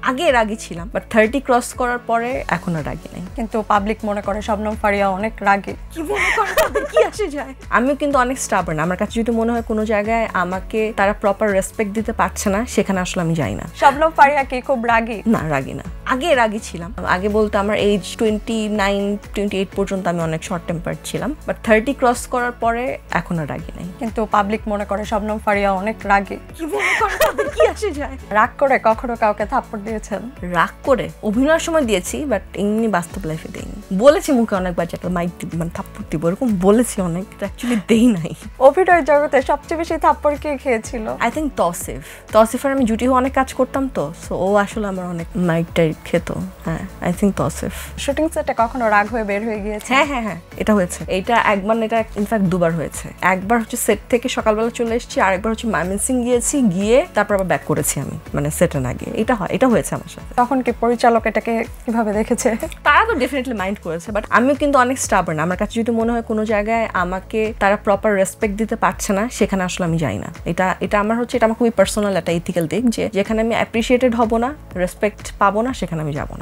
আগে রাগী ছিলাম, but 30 cross করার পরে এখন আর রাগী নাই। কিন্তু পাবলিক মনে করে শবনম ফারিয়া অনেক রাগী। কি মনে করে, তাদের কি আসে যায়? আমিও কিন্তু অনেক স্টাবার্ন। আমার কাছে যদি মনে হয় কোনো জায়গায় আমাকে তারা প্রপার রেসপেক্ট দিতে পারছে না, সেখানে আসলে আমি যাই না। শবনম ফারিয়া কি খুব রাগী? না, রাগী না। আগে রাগী ছিলাম। আগে বলতে আমার এজ 29-28 পর্যন্ত আমি অনেক শর্ট টেম্পার্ড ছিলাম, বাট 30 ক্রস করার পরে এখন আর রাগী নাই। কিন্তু পাবলিক মনে করে শবনম ফারিয়া অনেক রাগী। কি মনে করে, তাদের কি আসে যায়? রাগ করে কখনো কাউকে থাপ্পড় দিয়েছেন? রাগ করে অভিনয়ের সময় দিয়েছি, বাট এমনি বাস্তব লাইফে দেইনি। বলেছি মুখে অনেকবার যে একটা মাইক দিব, মানে থাপ্পড় দিব, এরকম বলেছি অনেক, অ্যাকচুয়ালি দেই নাই। অভিনয় জগতে সবচেয়ে বেশি থাপ্পড় কে খেয়েছিল? আই থিঙ্ক তসিফের আমি জুটি হয়ে অনেক কাজ করতাম, তো সো ও আসলে আমার অনেক মাইক টাইপ খেত। হ্যাঁ, আই থিঙ্ক তসিফ। শুটিং সেটে কখনো রাগ হয়ে বের হয়ে গিয়েছে? হ্যাঁ, এটা হয়েছে। এটা একবার না, এটা ইনফ্যাক্ট দুবার হয়েছে। একবার হচ্ছে সেট থেকে সকালবেলা চলে এসেছি, আরেকবার হচ্ছে ময়মনসিংহ গিয়েছি, গিয়ে তারপর আবার ব্যাক করেছি আমি, মানে সেটে না গিয়ে। এটা হয়েছে আমার সাথে। তখন কি পরিচালক এটাকে কিভাবে দেখেছে? তারা তো ডেফিনেটলি মাইন্ড করেছে, বাট আমিও কিন্তু অনেক স্টাবার্ন। আমার কাছে যদি মনে হয় কোনো জায়গায় আমাকে তারা প্রপার রেসপেক্ট দিতে পারছে না, সেখানে আসলে আমি যাই না। এটা আমার খুবই পার্সোনাল একটা ইথিক্যাল দিক, যে যেখানে আমি অ্যাপ্রিসিয়েটেড হব না, রেসপেক্ট পাবো না, সেখানে আমি যাবো না।